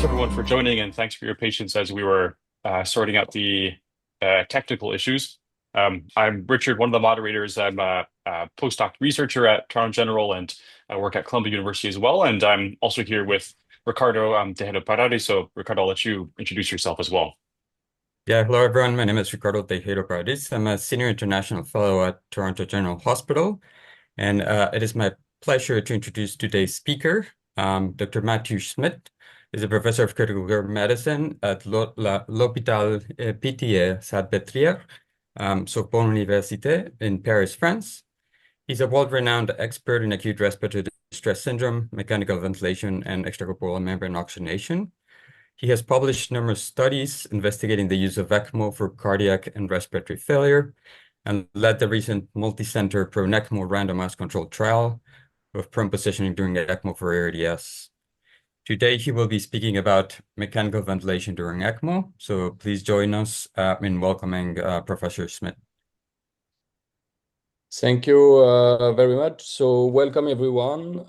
thanks everyone for joining, and thanks for your patience as we were sorting out the technical issues. I'm Richard, one of the moderators. I'm a postdoc researcher at Toronto General, and I work at Columbia University as well. And I'm also here with Ricardo Teijeiro-Paradis. So, Ricardo, I'll let you introduce yourself as well. Yeah, hello everyone. My name is Ricardo Teijeiro-Paradis. I'm a senior international fellow at Toronto General Hospital, and it is my pleasure to introduce today's speaker. Dr. Matthieu Schmidt is a professor of critical care medicine at l'Hôpital Pitie Salpetrière, Sorbonne Université in Paris, France. He's a world-renowned expert in acute respiratory distress syndrome, mechanical ventilation, and extracorporeal membrane oxygenation. He has published numerous studies investigating the use of ECMO for cardiac and respiratory failure, and led the recent multi-center pro-ECMO randomized controlled trial of prone positioning during ECMO for ARDS. Today, he will be speaking about mechanical ventilation during ECMO. So please join us in welcoming Professor Schmidt. Thank you very much. So welcome everyone.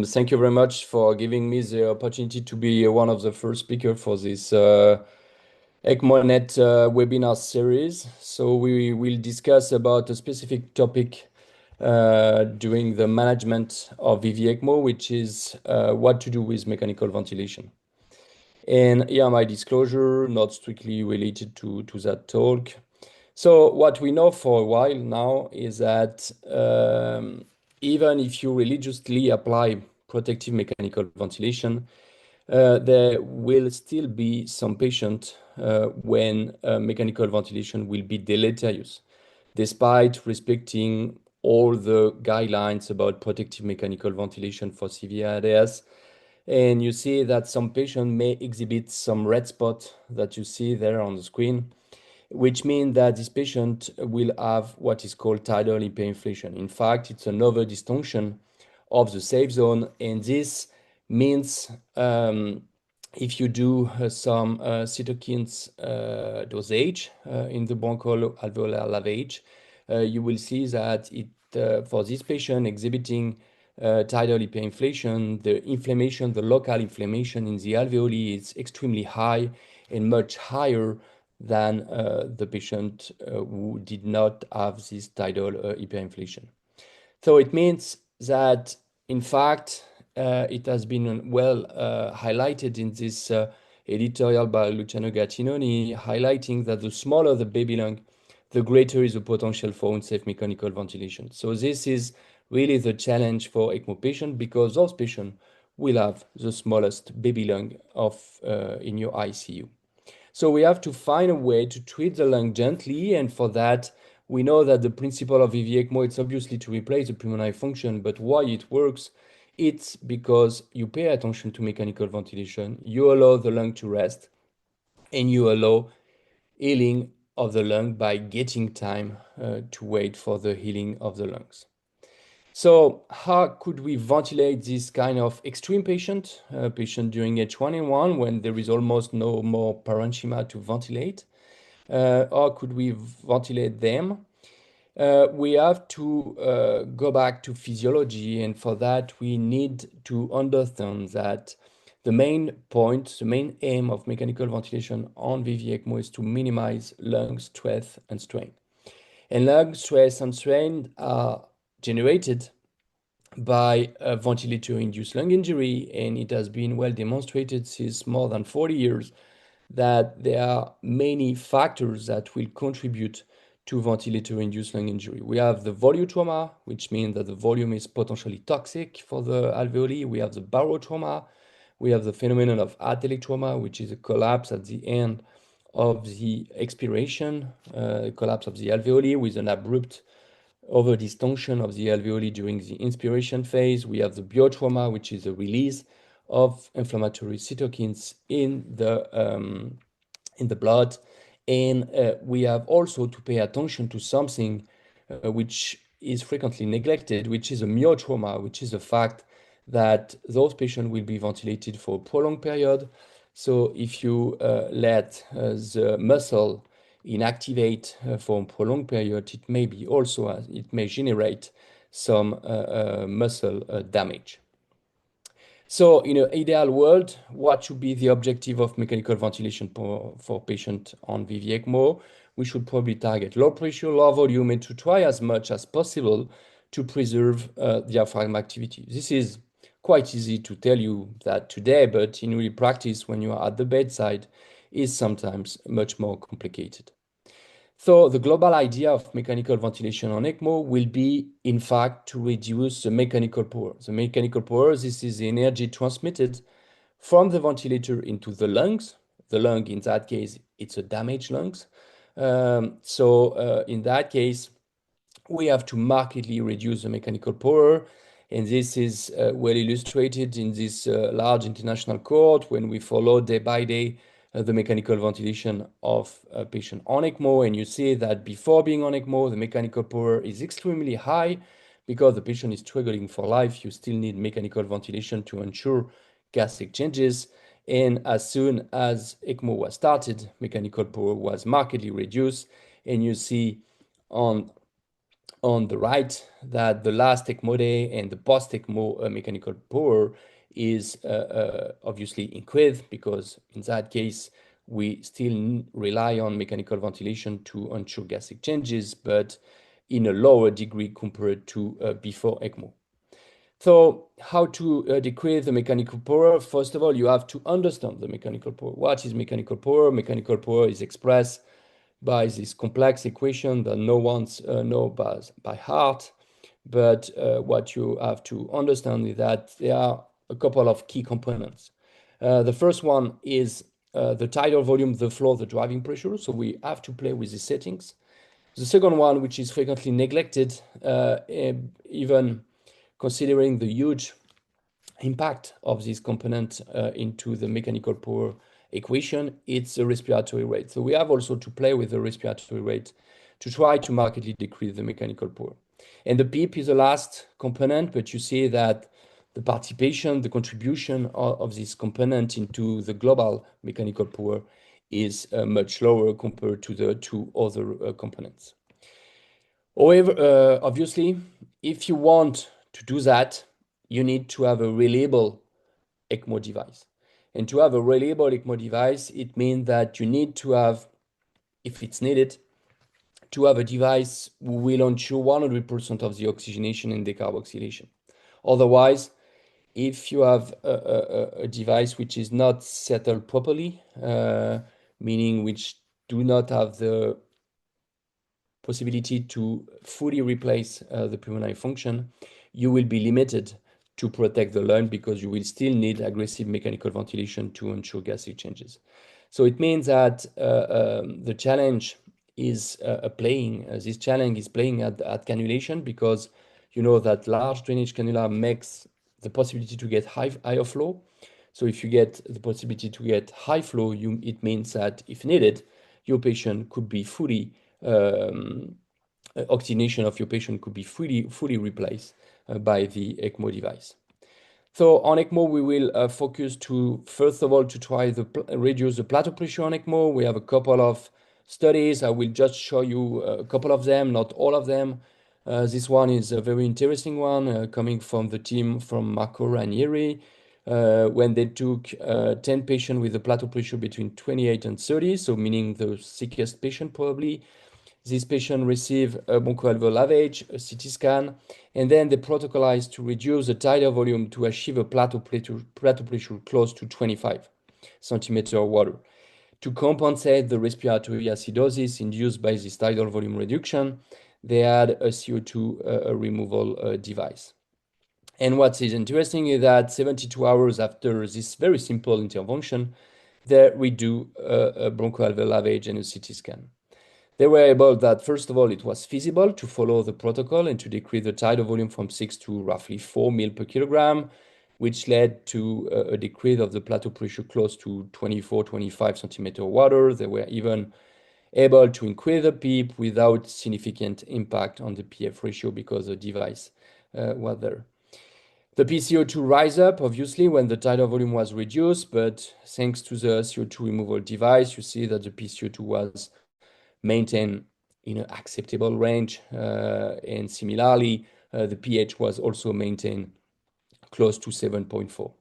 Thank you very much for giving me the opportunity to be one of the first speakers for this ECMONet webinar series. So we will discuss about a specific topic during the management of VV ECMO, which is what to do with mechanical ventilation. And yeah, my disclosure, not strictly related to that talk. So what we know for a while now is that even if you religiously apply protective mechanical ventilation, there will still be some patients when mechanical ventilation will be deleterious, despite respecting all the guidelines about protective mechanical ventilation for severe ARDS. And you see that some patients may exhibit some red spot that you see there on the screen, which means that this patient will have what is called tidal hyperinflation. In fact, it's another dysfunction of the safe zone, and this means if you do some cytokines dosage in the bronchoalveolar lavage, you will see that for this patient exhibiting tidal hyperinflation, the inflammation, the local inflammation in the alveoli is extremely high and much higher than the patient who did not have this tidal hyperinflation. So it means that, in fact, it has been well highlighted in this editorial by Luciano Gattinoni, highlighting that the smaller the baby lung, the greater is the potential for unsafe mechanical ventilation. So this is really the challenge for ECMO patients, because those patients will have the smallest baby lung in your ICU. So we have to find a way to treat the lung gently, and for that, we know that the principle of VV ECMO is obviously to replace the pulmonary function, but why it works, it's because you pay attention to mechanical ventilation, you allow the lung to rest, and you allow healing of the lung by getting time to wait for the healing of the lungs. So how could we ventilate this kind of extreme patient during H1N1 when there is almost no more parenchyma to ventilate? Or could we ventilate them? We have to go back to physiology, and for that we need to understand that the main point, the main aim of mechanical ventilation on VV ECMO is to minimize lung stress and strain. And lung stress and strain are generated by a ventilator-induced lung injury, and it has been well demonstrated since more than 40 years that there are many factors that will contribute to ventilator-induced lung injury. We have the volutrauma, which means that the volume is potentially toxic for the alveoli. We have the barotrauma. We have the phenomenon of atelic trauma, which is a collapse at the end of the expiration, collapse of the alveoli with an abrupt over-dysfunction of the alveoli during the inspiration phase. We have the biotrauma, which is a release of inflammatory cytokines in the blood. And we have also to pay attention to something which is frequently neglected, which is a myotrauma, which is the fact that those patients will be ventilated for a prolonged period. So if you let the muscle inactivate for a prolonged period, it may be also, it may generate some muscle damage. So in an ideal world, what should be the objective of mechanical ventilation for patient on VV ECMO? We should probably target low pressure, low volume, and to try as much as possible to preserve diaphragm activity. This is quite easy to tell you that today, but in real practice, when you are at the bedside, is sometimes much more complicated. So the global idea of mechanical ventilation on ECMO will be, in fact, to reduce the mechanical power. The mechanical power, this is the energy transmitted from the ventilator into the lungs. The lung, in that case, it's a damaged lungs. In that case, we have to markedly reduce the mechanical power. And this is well illustrated in this large international cohort when we follow day by day the mechanical ventilation of a patient on ECMO. And you see that before being on ECMO, the mechanical power is extremely high because the patient is struggling for life. You still need mechanical ventilation to ensure gas exchanges. And as soon as ECMO was started, mechanical power was markedly reduced. And you see on the right that the last ECMO day and the post-ECMO mechanical power is obviously increased because in that case, we still rely on mechanical ventilation to ensure gas exchanges, but in a lower degree compared to before ECMO. So how to decrease the mechanical power? First of all, you have to understand the mechanical power. What is mechanical power? Mechanical power is expressed by this complex equation that no one's know by heart. But what you have to understand is that there are a couple of key components. The first one is the tidal volume, the flow, the driving pressure. So we have to play with the settings. The second one, which is frequently neglected, even considering the huge impact of this component into the mechanical power equation, it's the respiratory rate. So we have also to play with the respiratory rate to try to markedly decrease the mechanical power. And the PEEP is the last component, but you see that the participation, the contribution of this component into the global mechanical power is much lower compared to the two other components. However, obviously, if you want to do that, you need to have a reliable ECMO device. And to have a reliable ECMO device, it means that you need to have, if it's needed, to have a device who will ensure 100% of the oxygenation and decarboxylation. Otherwise, if you have a device which is not settled properly, meaning which do not have the possibility to fully replace the pulmonary function, you will be limited to protect the lung because you will still need aggressive mechanical ventilation to ensure gas exchanges. So it means that the challenge is this challenge is playing at cannulation because you know that large drainage cannula makes the possibility to get higher flow. So if you get the possibility to get high flow, it means that if needed, your patient could be fully oxygenation of your patient could be fully replaced by the ECMO device. So on ECMO, we will focus to, first of all, to try to reduce the plateau pressure on ECMO. We have a couple of studies. I will just show you a couple of them, not all of them. This one is a very interesting one coming from the team from Marco Ranieri, when they took 10 patients with a plateau pressure between 28 and 30, so meaning the sickest patient probably. This patient received a bronchoalveolar lavage, a CT scan, and then they protocolized to reduce the tidal volume to achieve a plateau pressure close to 25 centimeters of water. To compensate the respiratory acidosis induced by this tidal volume reduction, they had a CO2 removal device. And what is interesting is that 72 hours after this very simple intervention, they redo a bronchoalveolar lavage and a CT scan. They were able that, first of all, it was feasible to follow the protocol and to decrease the tidal volume from 6 to roughly 4 ml per kilogram, which led to a decrease of the plateau pressure close to 24, 25 centimeters of water. They were even able to increase the PEEP without significant impact on the PF ratio because the device was there. The PCO2 rise up, obviously, when the tidal volume was reduced, but thanks to the CO2 removal device, you see that the PCO2 was maintained in an acceptable range. And similarly, the pH was also maintained close to 7.4.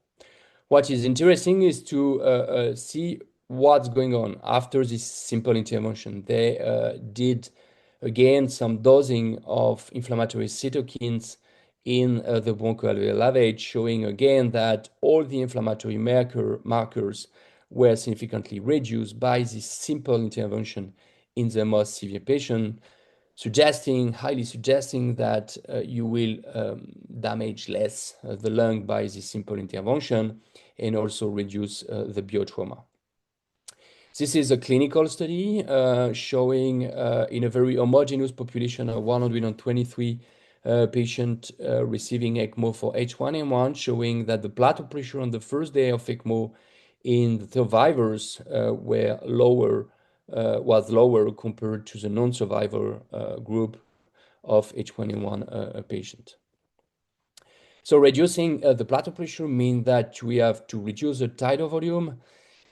What is interesting is to see what's going on after this simple intervention. They did again some dosing of inflammatory cytokines in the bronchoalveolar lavage, showing again that all the inflammatory markers were significantly reduced by this simple intervention in the most severe patient, highly suggesting that you will damage less the lung by this simple intervention and also reduce the biotrauma. This is a clinical study showing in a very homogeneous population of 123 patients receiving ECMO for H1N1, showing that the plateau pressure on the first day of ECMO in the survivors was lower compared to the non-survivor group of H1N1 patient. So reducing the plateau pressure means that we have to reduce the tidal volume.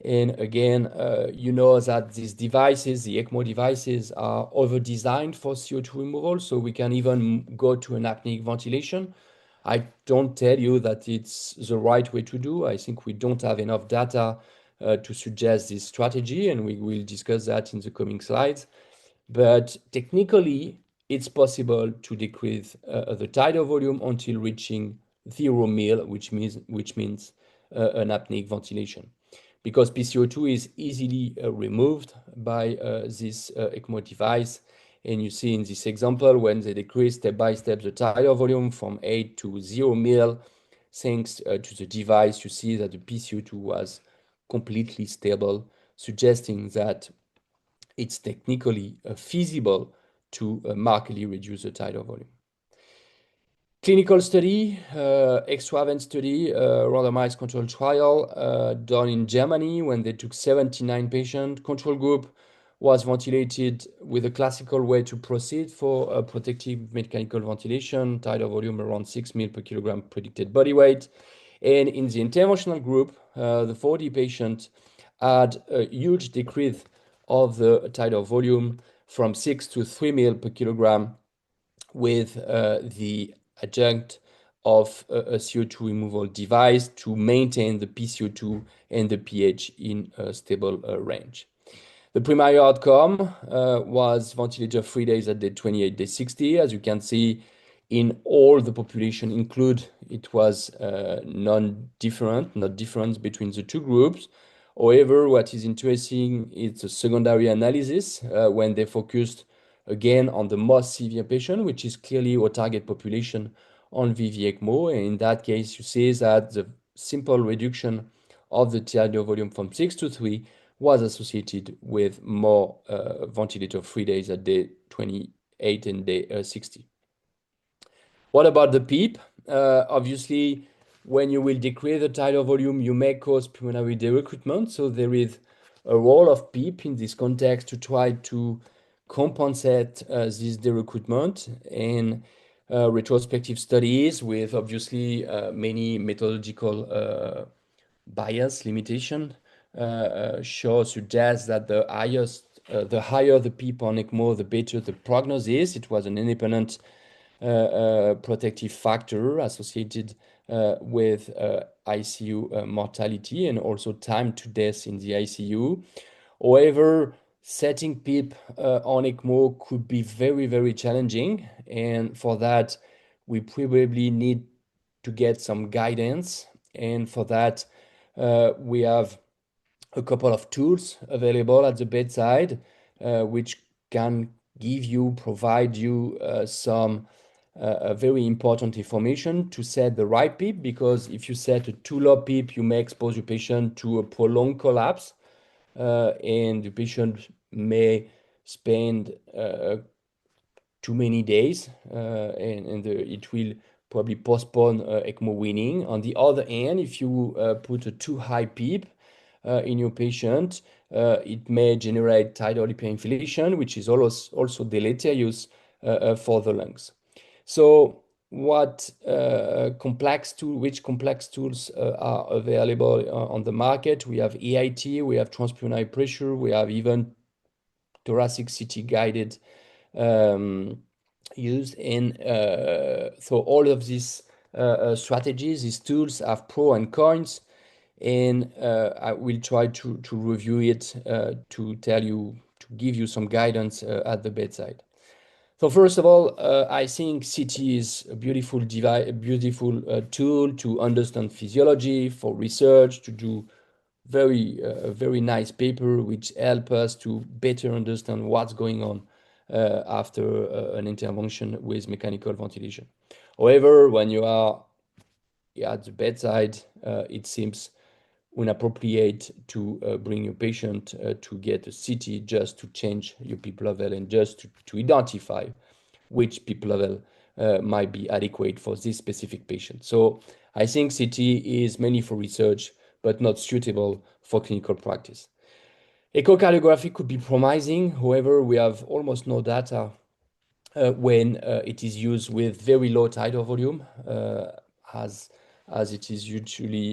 And again, you know that these devices, the ECMO devices, are over-designed for CO2 removal, so we can even go to an apneic ventilation. I don't tell you that it's the right way to do. I think we don't have enough data to suggest this strategy, and we will discuss that in the coming slides. But technically, it's possible to decrease the tidal volume until reaching 0 mil, which means an apneic ventilation. Because PCO2 is easily removed by this ECMO device. And you see in this example, when they decrease step by step the tidal volume from 8 to 0 mil, thanks to the device, you see that the PCO2 was completely stable, suggesting that it's technically feasible to markedly reduce the tidal volume. Clinical study, extravent study, randomized controlled trial done in Germany when they took 79 patients. Control group was ventilated with a classical way to proceed for protective mechanical ventilation, tidal volume around 6 ml per kilogram predicted body weight. And in the interventional group, the 40 patients had a huge decrease of the tidal volume from 6 to 3 ml per kilogram with the adjunct of a CO2 removal device to maintain the PCO2 and the pH in a stable range. The primary outcome was ventilator 3 days at day 28, day 60. As you can see, in all the population it was not difference between the two groups. However, what is interesting is the secondary analysis when they focused again on the most severe patient, which is clearly our target population on VV ECMO. And in that case, you see that the simple reduction of the tidal volume from 6 to 3 was associated with more ventilator 3 days at day 28 and day 60. What about the PEEP? Obviously, when you will decrease the tidal volume, you may cause pulmonary derecruitment. So there is a role of PEEP in this context to try to compensate this derecruitment. And retrospective studies with obviously many methodological bias limitation suggest that the higher the PEEP on ECMO, the better the prognosis. It was an independent protective factor associated with ICU mortality and also time to death in the ICU. However, setting PEEP on ECMO could be very, very challenging. And for that, we probably need to get some guidance. And for that, we have a couple of tools available at the bedside, which can provide you some very important information to set the right PEEP, because if you set a too low PEEP, you may expose your patient to a prolonged collapse, and the patient may spend too many days, and it will probably postpone ECMO weaning. On the other hand, if you put a too high PEEP in your patient, it may generate tidal hyperinflation, which is also deleterious for the lungs. So which complex tools are available on the market? We have EIT, we have transpulmonary pressure, we have even thoracic CT guided use. And so all of these strategies, these tools have pros and cons. and I will try to review it to give you some guidance at the bedside. So first of all, I think CT is a beautiful device, a beautiful tool to understand physiology, for research, to do very nice paper which help us to better understand what's going on after an intervention with mechanical ventilation. However, when you are at the bedside, it seems inappropriate to bring your patient to get a CT just to change your PEEP level and just to identify which PEEP level might be adequate for this specific patient. So I think CT is mainly for research, but not suitable for clinical practice. Echocardiography could be promising. However, we have almost no data when it is used with very low tidal volume, as it is usually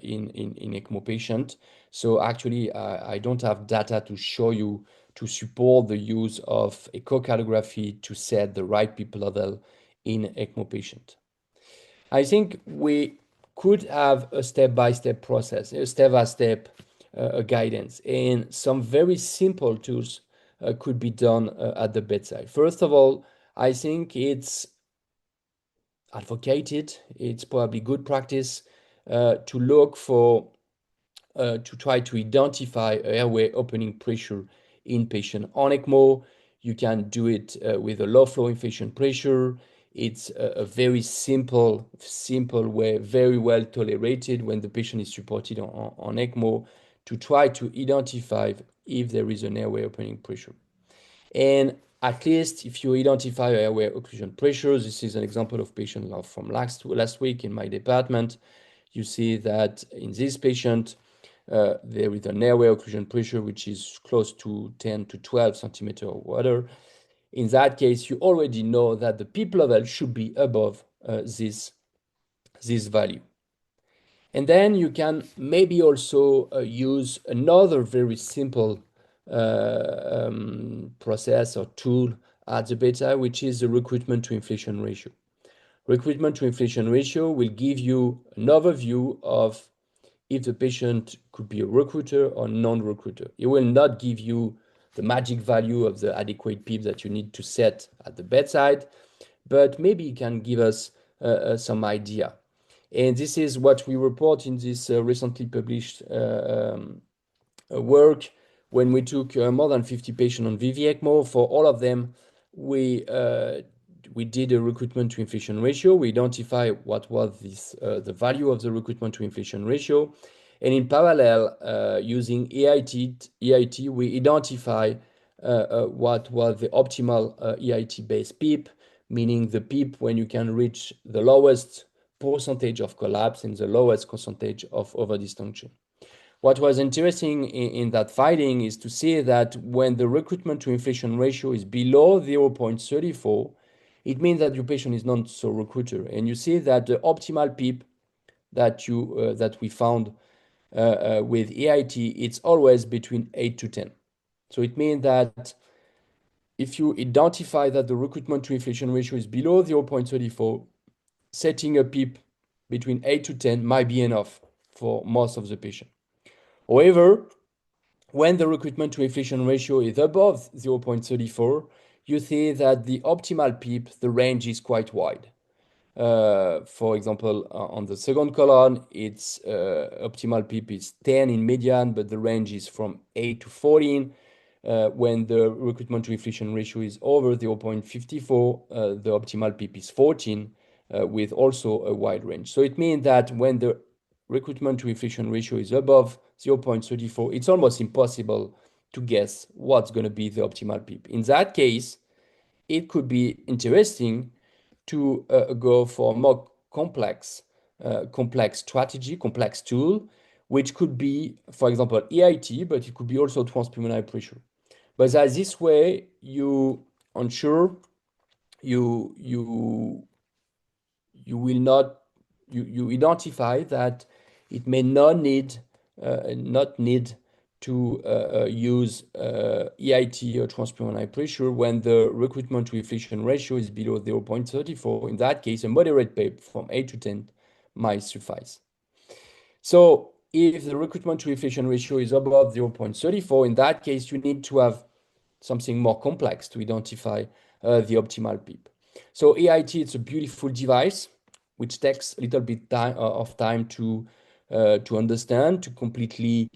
in ECMO patient. So actually, I don't have data to show you to support the use of echocardiography to set the right PEEP level in ECMO patient. I think we could have a step-by-step process, a step-by-step guidance, and some very simple tools could be done at the bedside. First of all, I think it's advocated, it's probably good practice to look for, to try to identify airway opening pressure in patient on ECMO. You can do it with a low flow infusion pressure. It's a very simple way, very well tolerated when the patient is supported on ECMO, to try to identify if there is an airway opening pressure. And at least if you identify airway occlusion pressure, this is an example of patient from last week in my department. You see that in this patient, there is an airway occlusion pressure which is close to 10 to 12 centimeter of water. In that case, you already know that the PEEP level should be above this value. And then you can maybe also use another very simple process or tool at the bedside, which is the recruitment to inflation ratio. Recruitment to inflation ratio will give you an overview of if the patient could be a recruiter or non-recruiter. It will not give you the magic value of the adequate PEEP that you need to set at the bedside, but maybe it can give us some idea. And this is what we report in this recently published work, when we took more than 50 patients on VV ECMO. For all of them, we did a recruitment to inflation ratio. We identify what was the value of the recruitment to inflation ratio. And in parallel, using EIT, we identify what was the optimal EIT-based PEEP, meaning the PEEP when you can reach the lowest percentage of collapse and the lowest percentage of overdysfunction. What was interesting in that finding is to see that when the recruitment to inflation ratio is below 0.34, it means that your patient is not so recruiter. And you see that the optimal PEEP that we found with EIT, it's always between 8 to 10. So it means that if you identify that the recruitment to inflation ratio is below 0.34, setting a PEEP between 8 to 10 might be enough for most of the patient. However, when the recruitment to inflation ratio is above 0.34, you see that the optimal PEEP, the range is quite wide. For example, on the second column, its optimal PEEP is 10 in median, but the range is from 8 to 14. When the recruitment to inflation ratio is over 0.54, the optimal PEEP is 14, with also a wide range. So it means that when the recruitment to inflation ratio is above 0.34, it's almost impossible to guess what's going to be the optimal PEEP. In that case, it could be interesting to go for a more complex strategy, complex tool, which could be, for example, EIT, but it could be also transpulmonary pressure. But that this way, you ensure you will not, you identify that it may not need to use EIT or transpulmonary pressure when the recruitment to inflation ratio is below 0.34. In that case, a moderate PEEP from 8 to 10 might suffice. So if the recruitment to efficient ratio is above 0.34, in that case, you need to have something more complex to identify the optimal PEEP. So AIT, it's a beautiful device, which takes a little bit of time to understand, to completely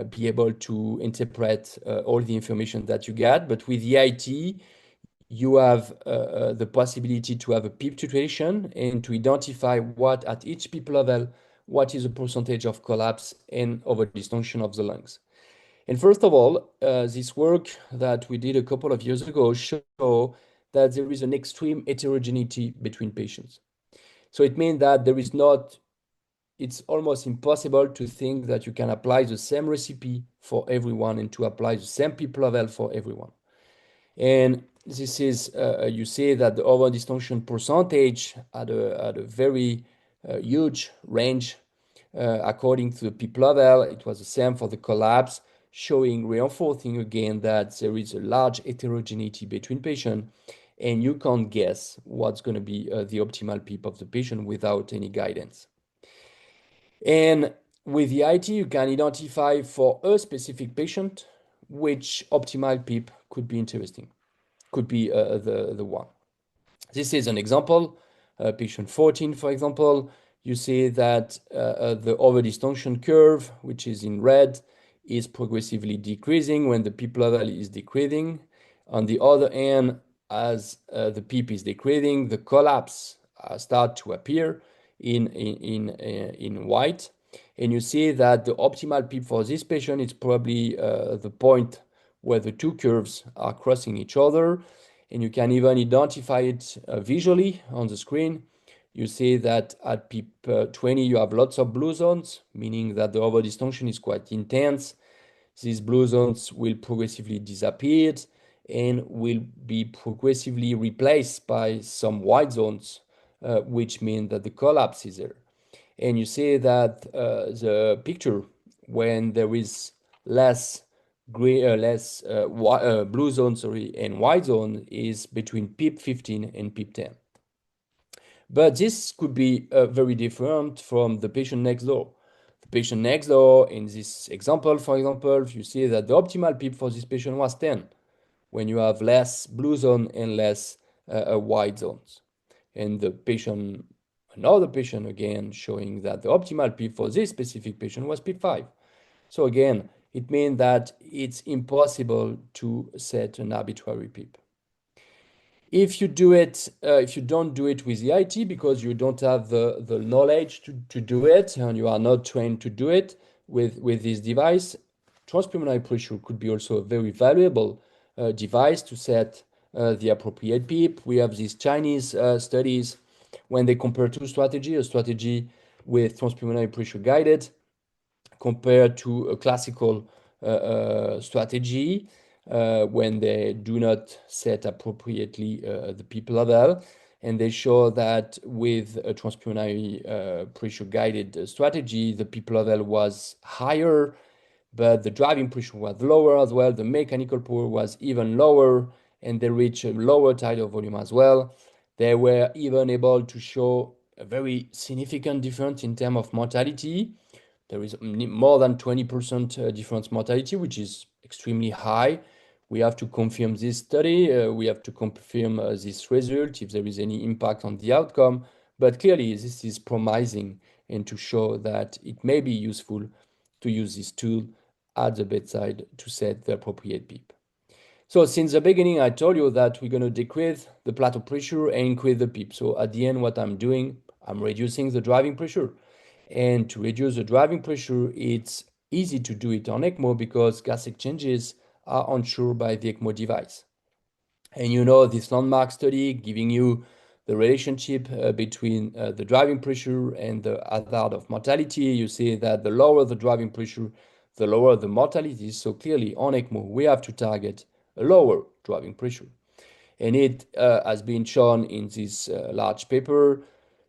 be able to interpret all the information that you get. But with the EIT, you have the possibility to have a PEEP titration and to identify what at each PEEP level, what is the percentage of collapse and over dysfunction of the lungs. And first of all, this work that we did a couple of years ago show that there is an extreme heterogeneity between patients. So it means that there is not, it's almost impossible to think that you can apply the same recipe for everyone and to apply the same PEEP level for everyone. And this is, you see that the over dysfunction percentage at a very huge range according to the PEEP level. It was the same for the collapse, showing, reinforcing again that there is a large heterogeneity between patients, and you can't guess what's going to be the optimal PEEP of the patient without any guidance. And with the IT, you can identify for a specific patient which optimal PEEP could be interesting, could be the one. This is an example, patient 14, for example. You see that the over dysfunction curve, which is in red, is progressively decreasing when the PEEP level is decreasing. On the other hand, as the PEEP is decreasing, the collapse start to appear in white. And you see that the optimal PEEP for this patient is probably the point where the two curves are crossing each other. And you can even identify it visually on the screen. You see that at PEEP 20, you have lots of blue zones, meaning that the over dysfunction is quite intense. These blue zones will progressively disappear and will be progressively replaced by some white zones, which mean that the collapse is there. And you see that the picture, when there is less blue zone, and white zone, is between PEEP 15 and PEEP 10. But this could be very different from the patient next door. The patient next door, in this example, for example, you see that the optimal PEEP for this patient was 10, when you have less blue zone and less white zones. And the patient, another patient again, showing that the optimal PEEP for this specific patient was PEEP 5. So again, it means that it's impossible to set an arbitrary PEEP. If you do it, if you don't do it with the IT because you don't have the knowledge to do it and you are not trained to do it with this device, transpulmonary pressure could be also a very valuable device to set the appropriate PEEP. We have these Chinese studies when they compare two strategies, a strategy with transpulmonary pressure guided compared to a classical strategy when they do not set appropriately the PEEP level. And they show that with a transpulmonary pressure guided strategy, the PEEP level was higher, but the driving pressure was lower as well. The mechanical power was even lower, and they reached a lower tidal volume as well. They were even able to show a very significant difference in terms of mortality. There is more than 20% difference mortality, which is extremely high. We have to confirm this study. We have to confirm this result if there is any impact on the outcome. But clearly, this is promising and to show that it may be useful to use this tool at the bedside to set the appropriate PEEP. So since the beginning, I told you that we're going to decrease the plateau pressure and increase the PEEP. So at the end, what I'm doing, I'm reducing the driving pressure. And to reduce the driving pressure, it's easy to do it on ECMO because gas exchanges are ensured by the ECMO device. And you know this landmark study giving you the relationship between the driving pressure and the hazard of mortality. You see that the lower the driving pressure, the lower the mortality. So clearly on ECMO, we have to target a lower driving pressure. And it has been shown in this large paper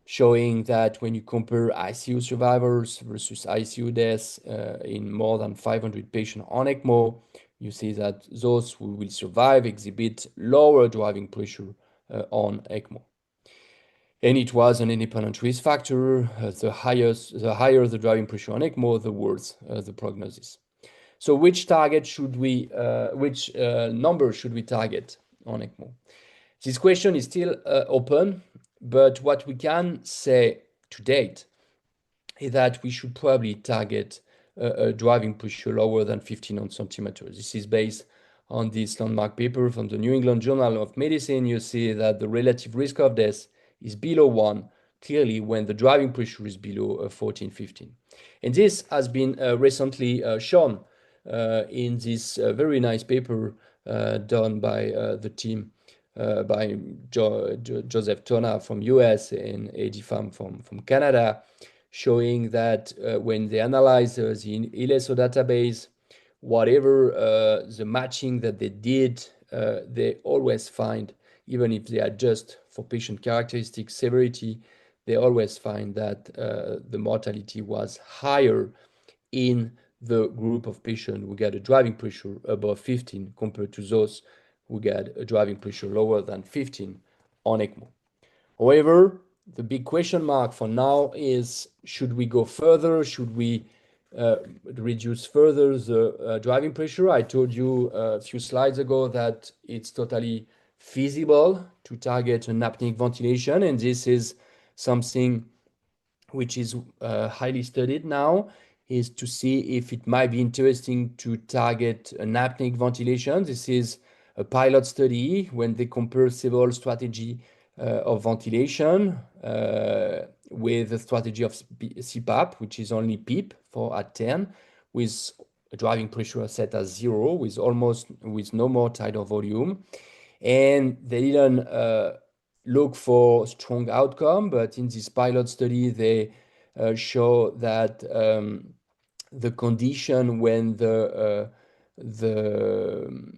showing that when you compare ICU survivors versus ICU deaths in more than 500 patients on ECMO, you see that those who will survive exhibit lower driving pressure on ECMO. And it was an independent risk factor. The higher the driving pressure on ECMO, the worse the prognosis. So which number should we target on ECMO? This question is still open, but what we can say to date is that we should probably target a driving pressure lower than 15 centimeters. This is based on this landmark paper from the New England Journal of Medicine. You see that the relative risk of death is below 1, clearly when the driving pressure is below 14, 15. And this has been recently shown in this very nice paper done by the team by Joseph Tona from US and Eddie Pham from Canada, showing that when they analyze the ELSO database, whatever the matching that they did, they always find, even if they adjust for patient characteristics, severity, they always find that the mortality was higher in the group of patients who got a driving pressure above 15 compared to those who got a driving pressure lower than 15 on ECMO. However, the big question mark for now is, should we go further? Should we reduce further the driving pressure? I told you a few slides ago that it's totally feasible to target an apneic ventilation, and this is something which is highly studied now, is to see if it might be interesting to target an apneic ventilation. This is a pilot study when they compare several strategies of ventilation with the strategy of CPAP, which is only PEEP for at 10, with a driving pressure set as 0, with no more tidal volume. And they didn't look for strong outcome, but in this pilot study, they show that the condition when the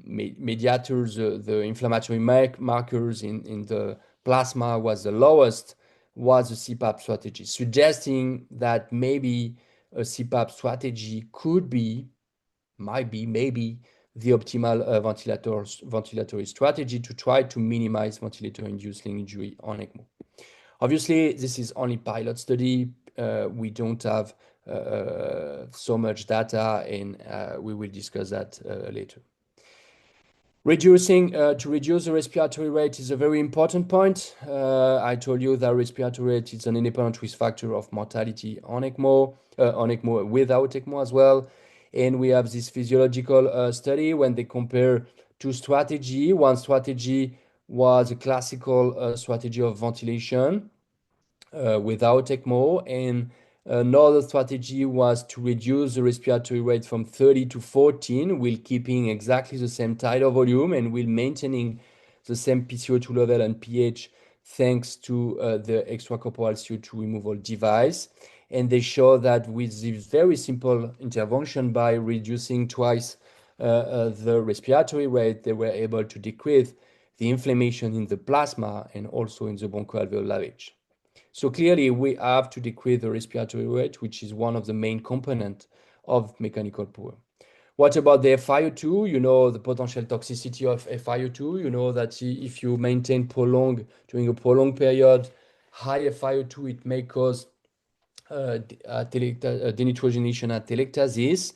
mediators, the inflammatory markers in the plasma was the lowest, was a CPAP strategy, suggesting that maybe a CPAP strategy might be the optimal ventilatory strategy to try to minimize ventilator-induced lung injury on ECMO. Obviously, this is only pilot study. We don't have so much data, and we will discuss that later. To reduce the respiratory rate is a very important point. I told you that respiratory rate is an independent risk factor of mortality on ECMO, without ECMO as well. And we have this physiological study when they compare two strategies. One strategy was a classical strategy of ventilation without ECMO, and another strategy was to reduce the respiratory rate from 30 to 14 while keeping exactly the same tidal volume and while maintaining the same PCO2 level and pH thanks to the extracorporeal CO2 removal device. And they show that with this very simple intervention, by reducing twice the respiratory rate, they were able to decrease the inflammation in the plasma and also in the bronchoalveolar lavage. So clearly, we have to decrease the respiratory rate, which is one of the main components of mechanical power. What about the FiO2? You know the potential toxicity of FiO2. You know that if you maintain during a prolonged period, high FiO2, it may cause denitrogenation and atelectasis.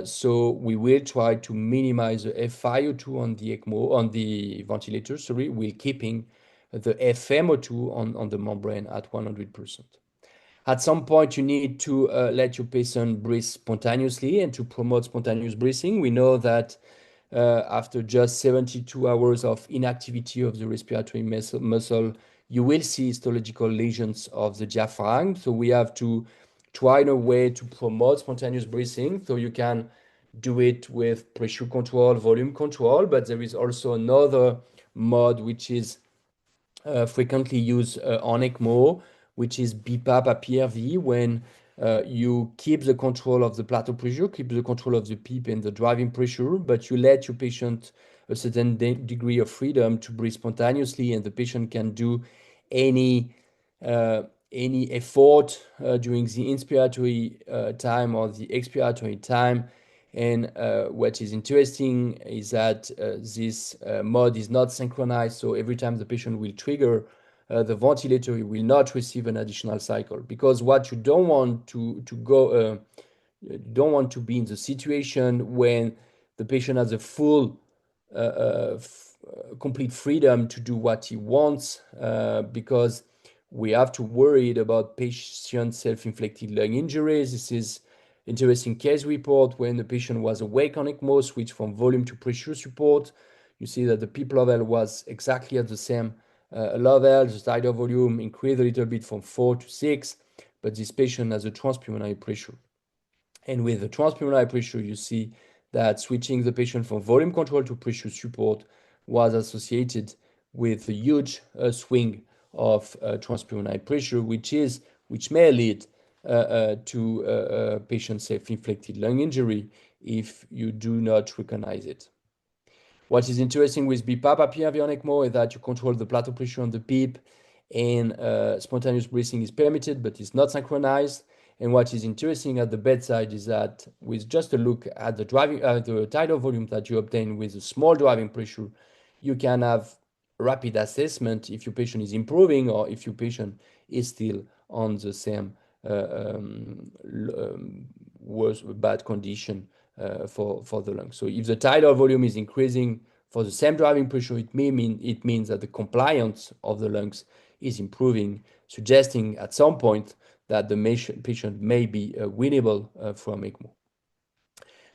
So we will try to minimize the FiO2 on the ECMO, on the ventilator, while keeping the FMO2 on the membrane at 100%. At some point, you need to let your patient breathe spontaneously, and to promote spontaneous breathing, we know that after just 72 hours of inactivity of the respiratory muscle, you will see histological lesions of the diaphragm. So we have to try in a way to promote spontaneous breathing. So you can do it with pressure control, volume control, but there is also another mode which is frequently used on ECMO, which is BPAP at PRV, when you keep the control of the plateau pressure, keep the control of the PEEP and the driving pressure, but you let your patient a certain degree of freedom to breathe spontaneously, and the patient can do any effort during the inspiratory time or the expiratory time, And what is interesting is that this mode is not synchronized. So every time the patient will trigger the ventilator, you will not receive an additional cycle, because what you don't want you don't want to be in the situation when the patient has a full complete freedom to do what he wants, because we have to worry about patient self-inflicted lung injuries. This is interesting case report when the patient was awake on ECMO, switched from volume to pressure support. You see that the PEEP level was exactly at the same level. The tidal volume increased a little bit from 4 to 6, but this patient has a transpulmonary pressure. And with the transpulmonary pressure, you see that switching the patient from volume control to pressure support was associated with a huge swing of transpulmonary pressure, which may lead to patient self-inflicted lung injury if you do not recognize it. What is interesting with BiPAP apnea on ECMO is that you control the plateau pressure on the PEEP, and spontaneous breathing is permitted, but it's not synchronized. And what is interesting at the bedside is that with just a look at the tidal volume that you obtain with a small driving pressure, you can have rapid assessment if your patient is improving or if your patient is still on the same worse bad condition for the lungs. So if the tidal volume is increasing for the same driving pressure, it means that the compliance of the lungs is improving, suggesting at some point that the patient may be weanable from ECMO.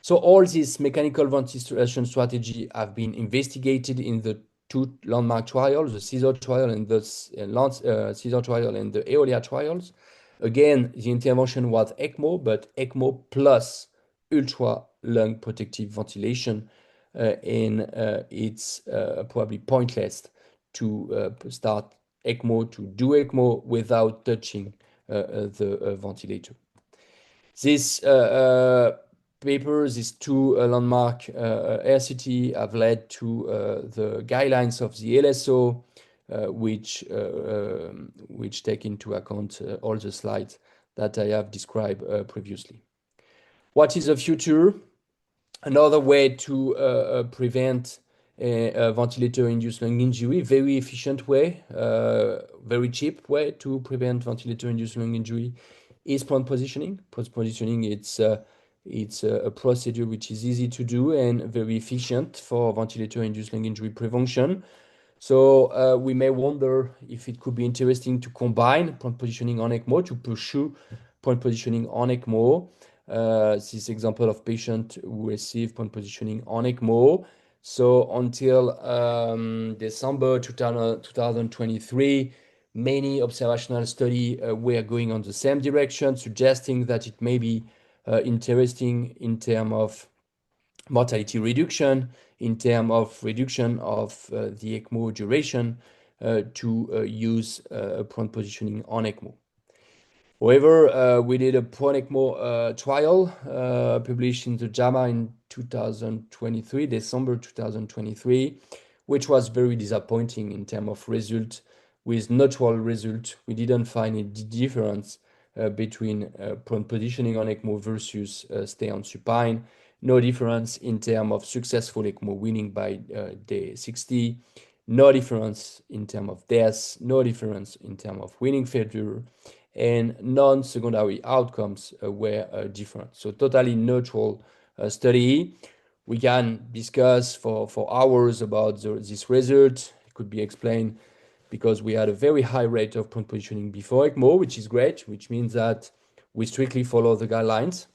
So all these mechanical ventilation strategy have been investigated in the two landmark trials, the CESAR trial and the CESAR trial and the EOLIA trials. Again, the intervention was ECMO, but ECMO plus ultra lung protective ventilation, and it's probably pointless to start ECMO, to do ECMO without touching the ventilator. This paper, these two landmark RCT have led to the guidelines of the LSO, which take into account all the slides that I have described previously. What is the future? Another way to prevent a ventilator-induced lung injury, very efficient way, very cheap way to prevent ventilator-induced lung injury, is prone positioning. Prone positioning, it's a procedure which is easy to do and very efficient for ventilator-induced lung injury prevention. So we may wonder if it could be interesting to combine prone positioning on ECMO, to pursue prone positioning on ECMO. This example of patient who received prone positioning on ECMO. So until December 2023, many observational studies were going on the same direction, suggesting that it may be interesting in terms of mortality reduction, in terms of reduction of the ECMO duration, to use prone positioning on ECMO. However, we did a prone ECMO trial published in the JAMA in 2023, December 2023, which was very disappointing in terms of result. With neutral result, we didn't find a difference between prone positioning on ECMO versus stay on supine. No difference in terms of successful ECMO weaning by day 60. No difference in terms of deaths. No difference in terms of weaning failure. And non-secondary outcomes were different. So totally neutral study. We can discuss for hours about this result. It could be explained because we had a very high rate of prone positioning before ECMO, which is great, which means that we strictly follow the guidelines,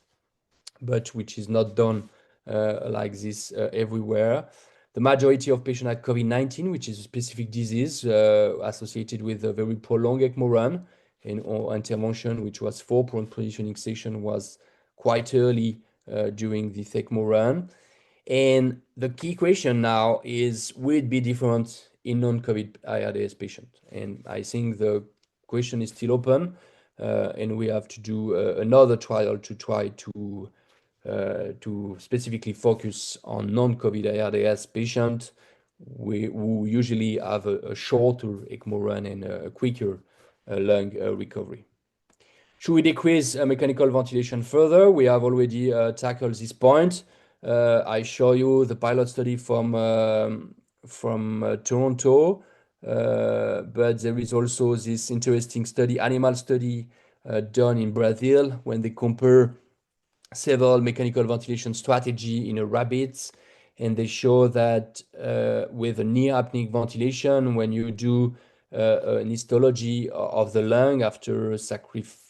but which is not done like this everywhere. The majority of patients had COVID-19, which is a specific disease associated with a very prolonged ECMO run, and our intervention, which was for prone positioning session, was quite early during the ECMO run. And the key question now is, will it be different in non-COVID ARDS patients? And I think the question is still open, and we have to do another trial to try to specifically focus on non-COVID ARDS patients who usually have a shorter ECMO run and a quicker lung recovery. Should we decrease mechanical ventilation further? We have already tackled this point. I show you the pilot study from Toronto, but there is also this interesting study, animal study, done in Brazil when they compare several mechanical ventilation strategy in rabbits, and they show that with a near apneic ventilation, when you do an histology of the lung after sacrificing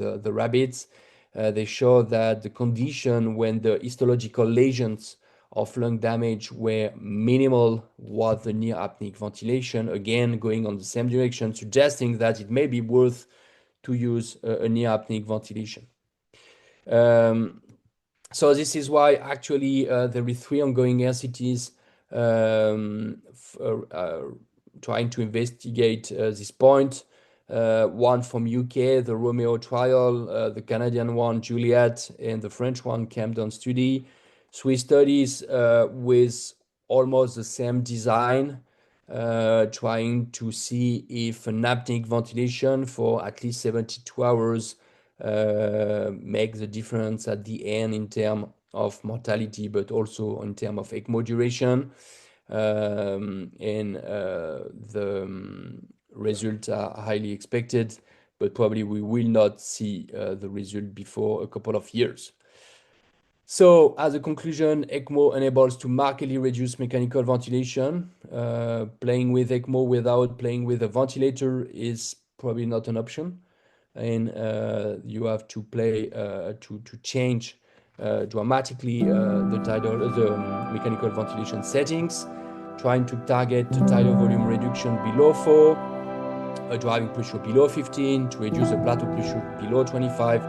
the rabbits, they show that the condition when the histological lesions of lung damage were minimal was the near apneic ventilation, again going on the same direction, suggesting that it may be worth to use a near apneic ventilation. So this is why actually there is 3 ongoing RCTs trying to investigate this point. One from UK, the Romeo trial, the Canadian one, Juliet, and the French one, Camden study. 3 studies with almost the same design, trying to see if an apneic ventilation for at least 72 hours make the difference at the end in terms of mortality, but also in terms of ECMO duration. The results are highly expected, but probably we will not see the result before a couple of years. So as a conclusion, ECMO enables to markedly reduce mechanical ventilation. Playing with ECMO without playing with a ventilator is probably not an option. And you have to play to change dramatically the mechanical ventilation settings, trying to target the tidal volume reduction below 4, a driving pressure below 15, to reduce the plateau pressure below 25,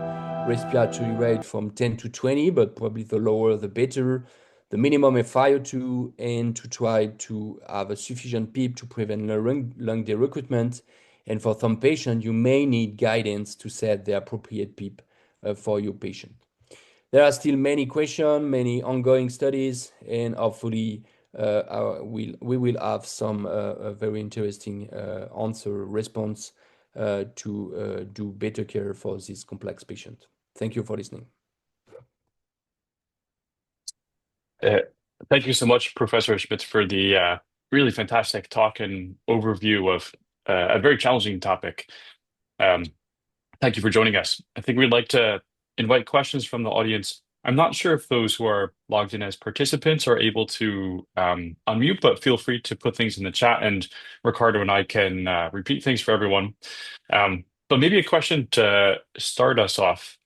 respiratory rate from 10 to 20, but probably the lower the better, the minimum FiO2, and to try to have a sufficient PEEP to prevent lung derecruitment. And for some patients, you may need guidance to set the appropriate PEEP for your patient. There are still many questions, many ongoing studies, and hopefully we will have some very interesting response to do better care for this complex patient. Thank you for listening. Thank you so much, Professor Schmidt, for the really fantastic talk and overview of a very challenging topic. Thank you for joining us. I think we'd like to invite questions from the audience. I'm not sure if those who are logged in as participants are able to unmute, but feel free to put things in the chat, and Ricardo and I can repeat things for everyone. But maybe a question to start us off.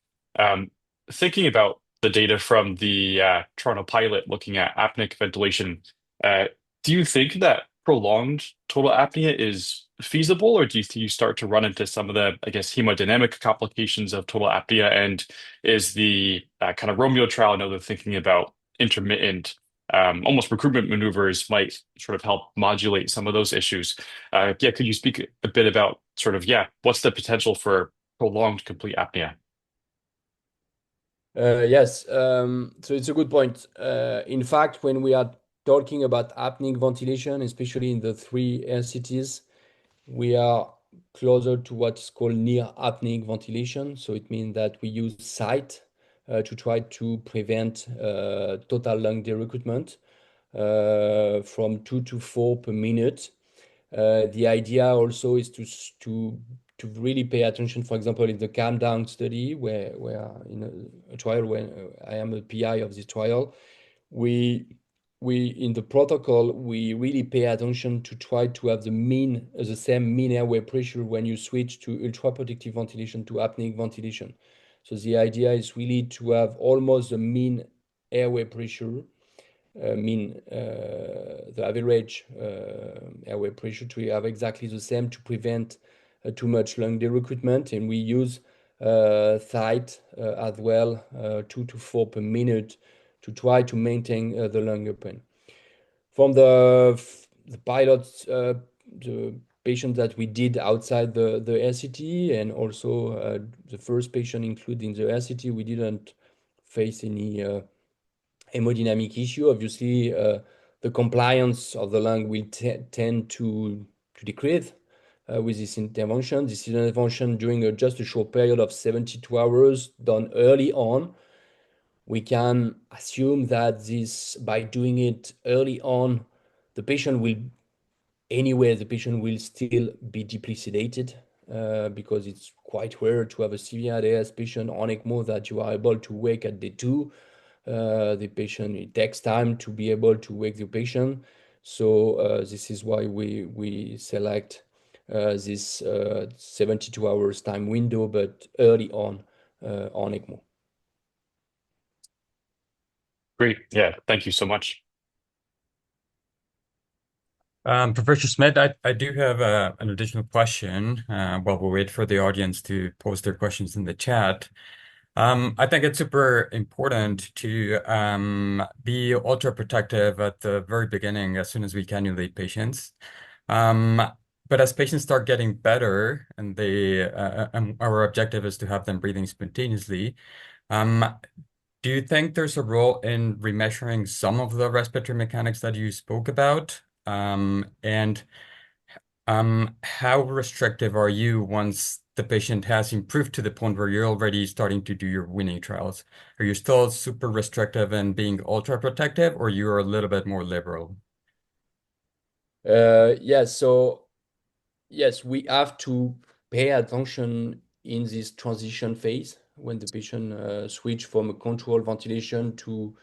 Thinking about the data from the Toronto pilot looking at apneic ventilation, do you think that prolonged total apnea is feasible, or do you start to run into some of the, I guess, hemodynamic complications of total apnea? And is the kind of Romeo trial, I know they're thinking about intermittent, almost recruitment maneuvers might sort of help modulate some of those issues. Could you speak a bit about sort of, what's the potential for prolonged complete apnea? Yes, so it's a good point. In fact, when we are talking about apneic ventilation, especially in the 3 RCTs, we are closer to what's called near apneic ventilation. So it means that we use site to try to prevent total lung derecruitment from 2 to 4 per minute. The idea also is to really pay attention, for example, in the calm down study, where in a trial where I am a PI of this trial, we in the protocol, we really pay attention to try to have the same mean airway pressure when you switch to ultra protective ventilation to apneic ventilation. So the idea is really to have almost the mean airway pressure, the average airway pressure, to have exactly the same to prevent too much lung derecruitment. And we use site as well, 2 to 4 per minute, to try to maintain the lung open. From the pilots, the patients that we did outside the RCT, and also the first patient included in the RCT, we didn't face any hemodynamic issue. Obviously, the compliance of the lung will tend to decrease with this intervention. This is an intervention during just a short period of 72 hours done early on. We can assume that this, by doing it early on, the patient will still be deeply sedated because it's quite rare to have a severe AS patient on ECMO that you are able to wake at day 2. It takes time to be able to wake the patient. So this is why we select this 72 hours time window, but early on ECMO. Great. Yeah, thank you so much. Professor Schmidt, I do have an additional question while we wait for the audience to post their questions in the chat. I think it's super important to be ultra protective at the very beginning as soon as we cannulate patients. But as patients start getting better and our objective is to have them breathing spontaneously, do you think there's a role in remeasuring some of the respiratory mechanics that you spoke about? And how restrictive are you once the patient has improved to the point where you're already starting to do your weaning trials? Are you still super restrictive and being ultra protective, or you're a little bit more liberal? Yes, we have to pay attention in this transition phase when the patient switch from a controlled ventilation to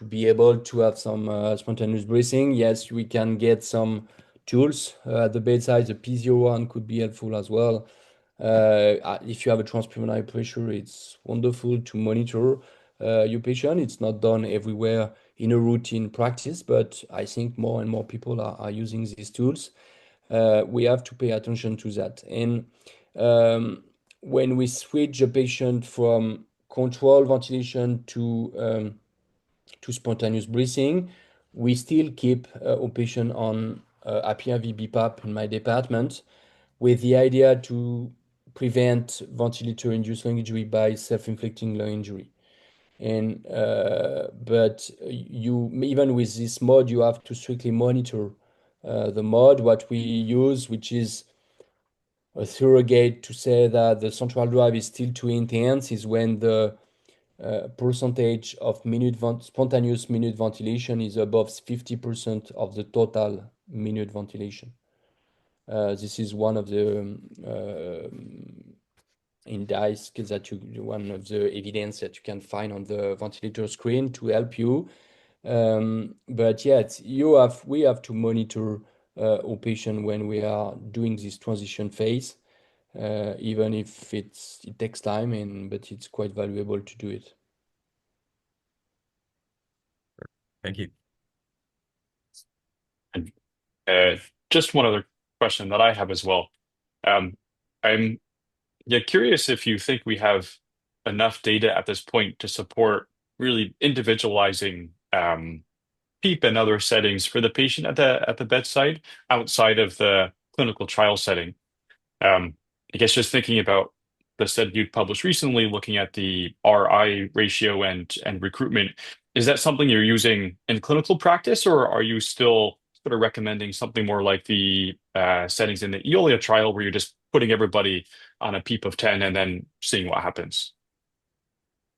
be able to have some spontaneous breathing. Yes, we can get some tools at the bedside. The Pitie could be helpful as well. If you have a transpulmonary pressure, it's wonderful to monitor your patient. It's not done everywhere in a routine practice, but I think more and more people are using these tools. We have to pay attention to that. And when we switch a patient from controlled ventilation to spontaneous breathing, we still keep a patient on API BPAP in my department with the idea to prevent ventilator-induced lung injury by self-inflicting lung injury. And but even with this mode, you have to strictly monitor the mode. What we use, which is a surrogate to say that the central drive is still too intense, is when the percentage of spontaneous minute ventilation is above 50% of the total minute ventilation. This is one of the indices that one of the evidence that you can find on the ventilator screen to help you. But yeah, we have to monitor our patient when we are doing this transition phase, even if it takes time, but it's quite valuable to do it. Thank you. And just one other question that I have as well. I'm curious if you think we have enough data at this point to support really individualizing PEEP and other settings for the patient at the bedside outside of the clinical trial setting. I guess just thinking about the study you published recently, looking at the RI ratio and recruitment, is that something you're using in clinical practice, or are you still sort of recommending something more like the settings in the Eolia trial, where you're just putting everybody on a PEEP of 10 and then seeing what happens?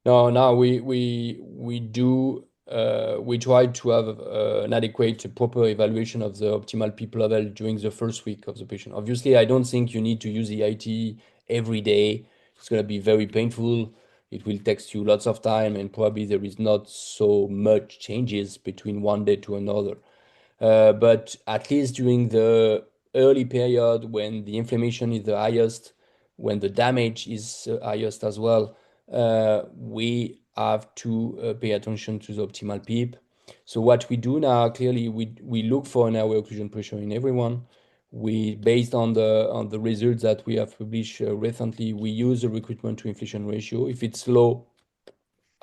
No, we do. We try to have an adequate, proper evaluation of the optimal PEEP level during the first week of the patient. Obviously, I don't think you need to use EIT every day. It's going to be very painful. It will take you lots of time, and probably there is not so much changes between one day to another. But at least during the early period when the inflammation is the highest, when the damage is highest as well, we have to pay attention to the optimal PEEP. So what we do now, clearly, we look for an airway occlusion pressure in everyone. Based on the results that we have published recently, we use the recruitment to inflation ratio. If it's low,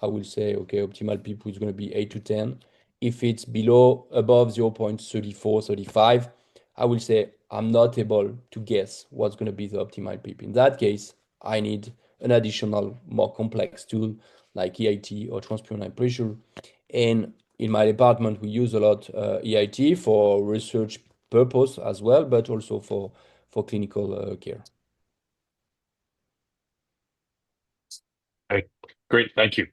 I will say, okay, optimal PEEP is going to be 8 to 10. If it's above 0.34, 35, I will say I'm not able to guess what's going to be the optimal PEEP. In that case, I need an additional, more complex tool like EIT or transpulmonary pressure. And in my department, we use a lot EIT for research purpose as well, but also for clinical care. Okay, great, thank you.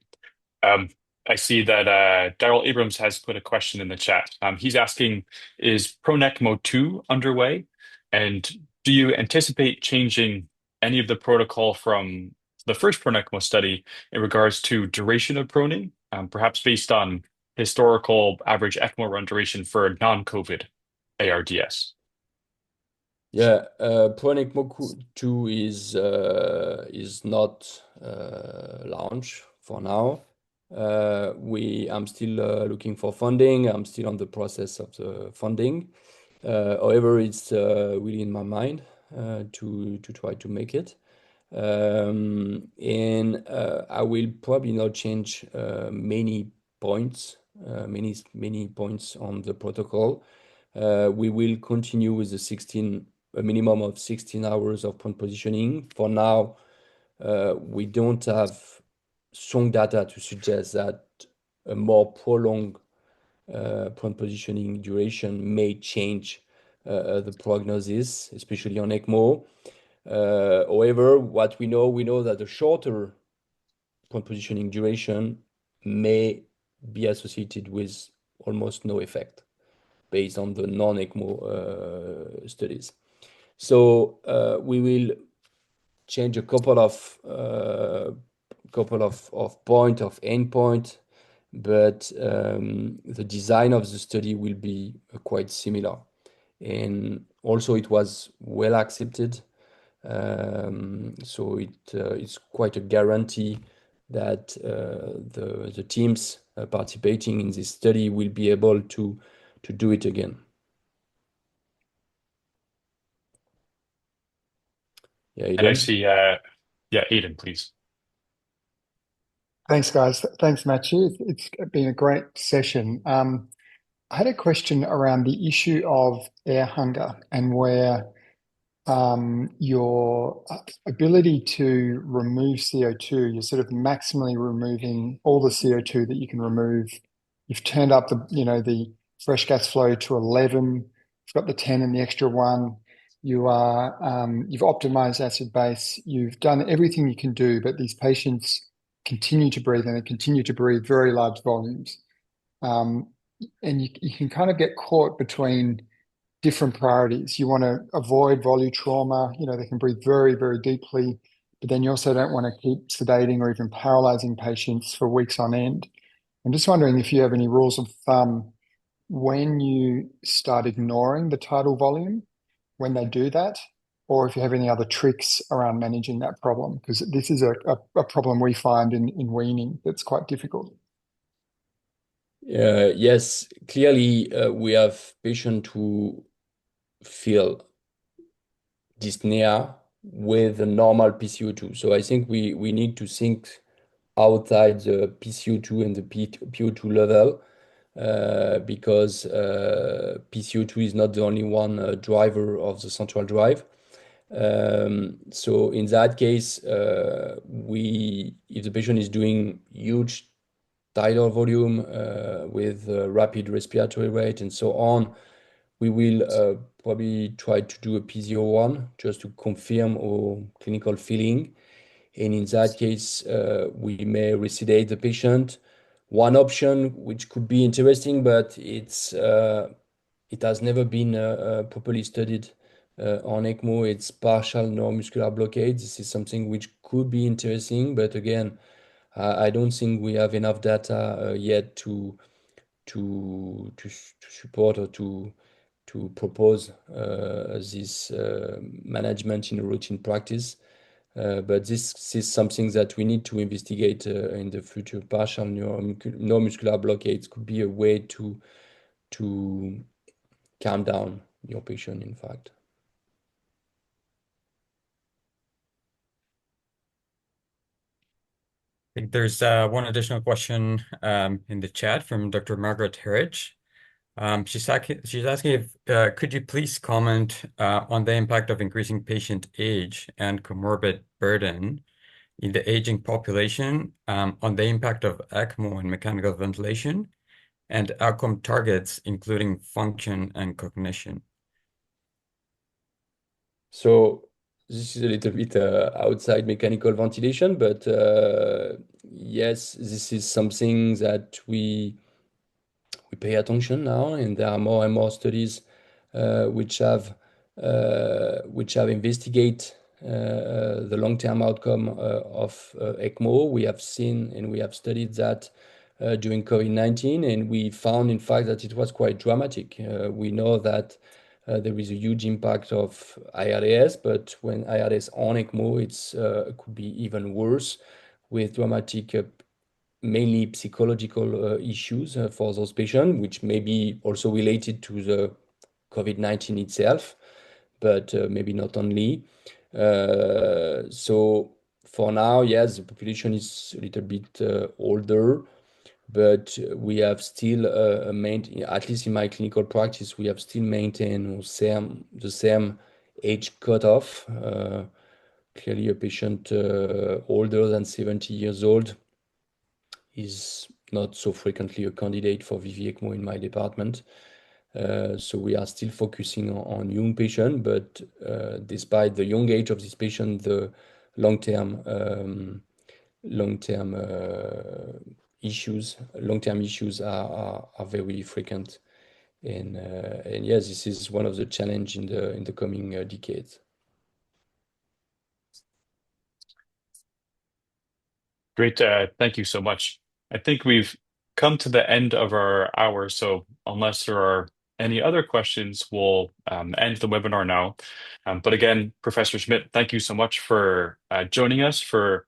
I see that Daryl Abrams has put a question in the chat. He's asking, is ProNECMO 2 underway? And do you anticipate changing any of the protocol from the first ProNECMO study in regards to duration of proning, perhaps based on historical average ECMO run duration for non-COVID ARDS? Yeah, ProNECMO 2 is not launched for now. I'm still looking for funding. I'm still on the process of the funding. However, it's really in my mind to try to make it. And I will probably not change many points on the protocol. We will continue with a minimum of 16 hours of point positioning. For now, we don't have strong data to suggest that a more prolonged point positioning duration may change the prognosis, especially on ECMO. However, what we know that a shorter point positioning duration may be associated with almost no effect based on the non-ECMO studies. So we will change a couple of endpoint, but the design of the study will be quite similar. And also it was well accepted. So it's quite a guarantee that the teams participating in this study will be able to do it again. Yeah, And I Aidan? see, yeah, Aidan, please. Thanks, guys. Thanks, Matthieu. It's been a great session. I had a question around the issue of air hunger and where your ability to remove CO2, you're sort of maximally removing all the CO2 that you can remove. You've turned up the fresh gas flow to 11. You've got the 10 and the extra 1. You've optimized acid base. You've done everything you can do, but these patients continue to breathe and they continue to breathe very large volumes. And you can kind of get caught between different priorities. You want to avoid volume trauma. They can breathe very, very deeply, but then you also don't want to keep sedating or even paralyzing patients for weeks on end. I'm just wondering if you have any rules of thumb when you start ignoring the tidal volume, when they do that, or if you have any other tricks around managing that problem, because this is a problem we find in weaning that's quite difficult. Yes, clearly we have patients who feel dyspnea with a normal PCO2. So I think we need to think outside the PCO2 and the PO2 level because PCO2 is not the only one driver of the central drive. So in that case, if the patient is doing huge tidal volume with rapid respiratory rate and so on, we will probably try to do a PCO1 just to confirm our clinical feeling. And in that case, we may resedate the patient. One option, which could be interesting, but it has never been properly studied on ECMO, it's partial neuromuscular blockade. This is something which could be interesting, but again, I don't think we have enough data yet to support or to propose this management in a routine practice. But this is something that we need to investigate in the future. Partial neuromuscular blockades could be a way to calm down your patient, in fact. I think there's one additional question in the chat from Dr. Margaret Herridge. She's asking if could you please comment on the impact of increasing patient age and comorbid burden in the aging population, on the impact of ECMO and mechanical ventilation, and outcome targets, including function and cognition. So this is a little bit outside mechanical ventilation, but yes, this is something that we pay attention now, and there are more and more studies which have investigate the long-term outcome of ECMO. We have seen and we have studied that during COVID-19, and we found, in fact, that it was quite dramatic. We know that there is a huge impact of IRS, but when IRS on ECMO, it could be even worse, with dramatic mainly psychological issues for those patients, which may be also related to the COVID-19 itself, but maybe not only. So for now, yes, the population is a little bit older, but we have still at least in my clinical practice, we have still maintained the same age cutoff. Clearly, a patient older than 70 years old is not so frequently a candidate for VV ECMO in my department. So we are still focusing on young patients, but despite the young age of this patient, the long-term issues are very frequent, and yes, this is one of the challenge in the coming decades. Great. Thank you so much. I think we've come to the end of our hour. So unless there are any other questions, we'll end the webinar now. But again, Professor Schmidt, thank you so much for joining us for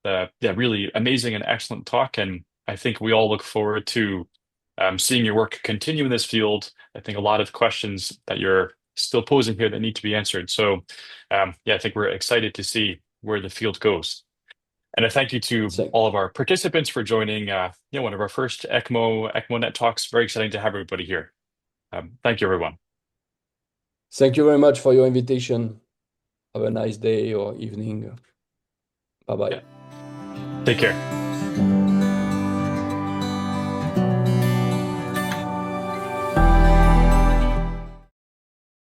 the really amazing and excellent talk. And I think we all look forward to seeing your work continue in this field. I think a lot of questions that you're still posing here that need to be answered. So I think we're excited to see where the field goes. And a thank you to all of our participants for joining one of our first ECMONet talks. Very exciting to have everybody here. Thank you, everyone. Thank you very much for your invitation. Have a nice day or evening. Bye-bye. Take care.